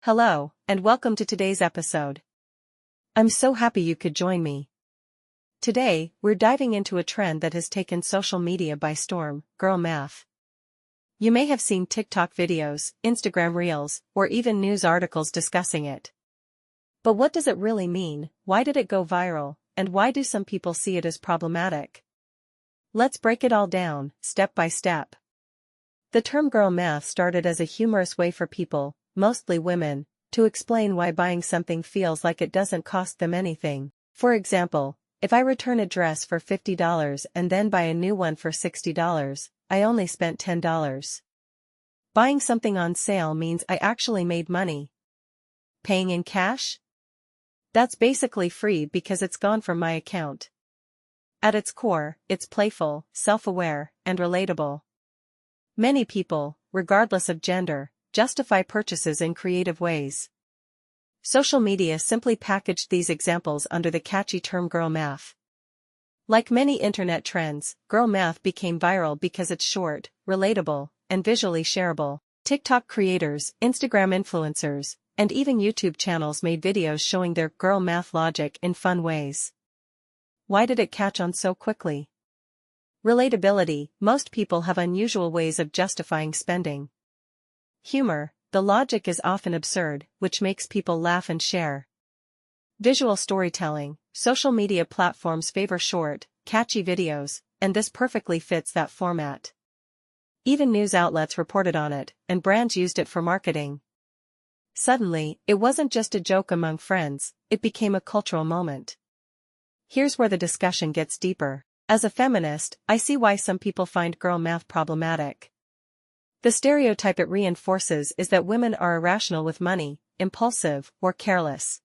Hello, and welcome to today's episode. I'm so happy you could join me. Today, we're diving into a trend that has taken social media by storm, girl math. You may have seen TikTok videos, Instagram reels, or even news articles discussing it. But what does it really mean? Why did it go viral, and why do some people see it as problematic? Let's break it all down, step by step. The term girl math started as a humorous way for people, mostly women, to explain why buying something feels like it doesn't cost them anything. For example, if I return a dress for $50 and then buy a new one for $60, I only spent $10. Buying something on sale means I actually made money. Paying in cash? That's basically free because it's gone from my account. At its core, it's playful, self-aware, and relatable. Many people, regardless of gender, justify purchases in creative ways. Social media simply packaged these examples under the catchy term girl math. Like many internet trends, girl math became viral because it's short, relatable, and visually shareable. TikTok creators, Instagram influencers, and even YouTube channels made videos showing their girl math logic in fun ways. Why did it catch on so quickly? Relatability. Most people have unusual ways of justifying spending. Humor. The logic is often absurd, which makes people laugh and share. Visual storytelling. Social media platforms favor short, catchy videos, and this perfectly fits that format. Even news outlets reported on it, and brands used it for marketing. Suddenly, it wasn't just a joke among friends, it became a cultural moment. Here's where the discussion gets deeper. As a feminist, I see why some people find girl math problematic. The stereotype it reinforces is that women are irrational with money, impulsive, or careless.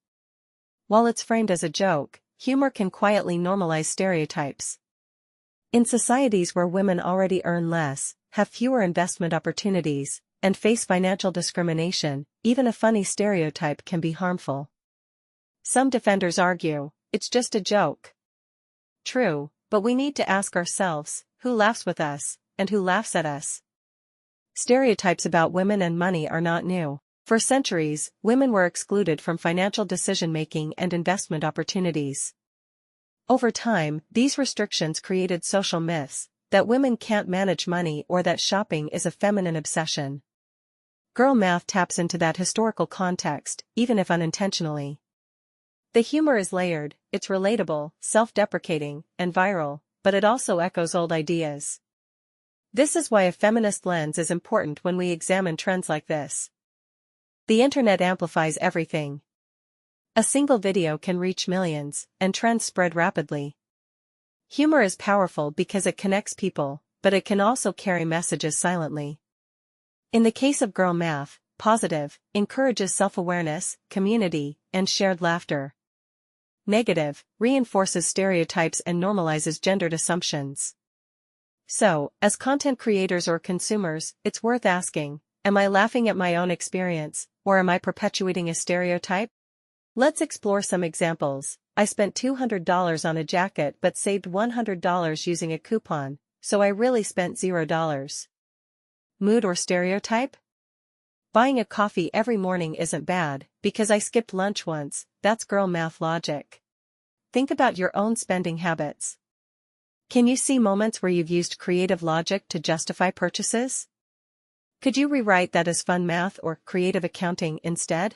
While it's framed as a joke, humor can quietly normalize stereotypes. In societies where women already earn less, have fewer investment opportunities, and face financial discrimination, even a funny stereotype can be harmful. Some defenders argue, it's just a joke. True, but we need to ask ourselves, who laughs with us, and who laughs at us? Stereotypes about women and money are not new. For centuries, women were excluded from financial decision-making and investment opportunities. Over time, these restrictions created social myths, that women can't manage money or that shopping is a feminine obsession. Girl math taps into that historical context, even if unintentionally. The humor is layered, it's relatable, self-deprecating, and viral, but it also echoes old ideas. This is why a feminist lens is important when we examine trends like this. The internet amplifies everything. A single video can reach millions, and trends spread rapidly. Humor is powerful because it connects people, but it can also carry messages silently. In the case of girl math, positive, encourages self-awareness, community, and shared laughter. Negative, reinforces stereotypes and normalizes gendered assumptions. So, as content creators or consumers, it's worth asking, am I laughing at my own experience, or am I perpetuating a stereotype? Let's explore some examples. I spent $200 on a jacket but saved $100 using a coupon, so I really spent $0. Mood or stereotype? Buying a coffee every morning isn't bad, because I skipped lunch once, that's girl math logic. Think about your own spending habits. Can you see moments where you've used creative logic to justify purchases? Could you rewrite that as fun math or creative accounting instead?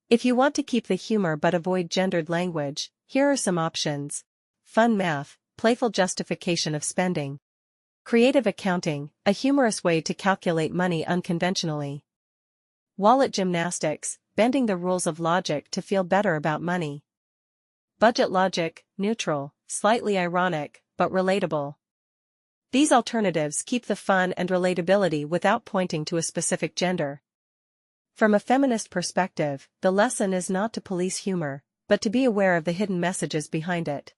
If you want to keep the humor but avoid gendered language, here are some options. Fun math, playful justification of spending. Creative accounting, a humorous way to calculate money unconventionally. Wallet gymnastics, bending the rules of logic to feel better about money. Budget logic, neutral, slightly ironic, but relatable. These alternatives keep the fun and relatability without pointing to a specific gender. From a feminist perspective, the lesson is not to police humor, but to be aware of the hidden messages behind it.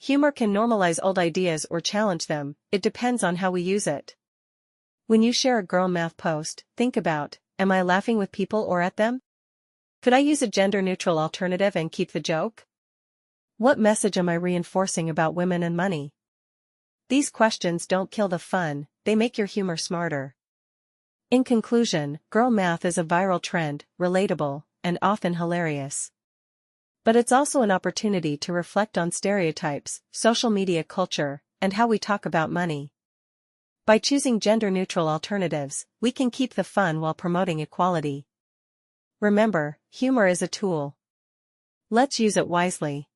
Humor can normalize old ideas or challenge them, it depends on how we use it. When you share a girl math post, think about, am I laughing with people or at them? Could I use a gender-neutral alternative and keep the joke? What message am I reinforcing about women and money? These questions don't kill the fun, they make your humor smarter. In conclusion, girl math is a viral trend, relatable, and often hilarious. But it's also an opportunity to reflect on stereotypes, social media culture, and how we talk about money. By choosing gender-neutral alternatives, we can keep the fun while promoting equality. Remember, humor is a tool. Let's use it wisely.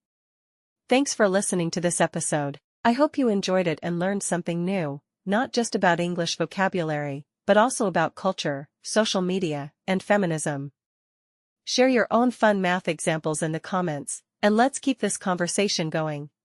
Thanks for listening to this episode. I hope you enjoyed it and learned something new, not just about English vocabulary, but also about culture, social media, and feminism. Share your own fun math examples in the comments, and let's keep this conversation going.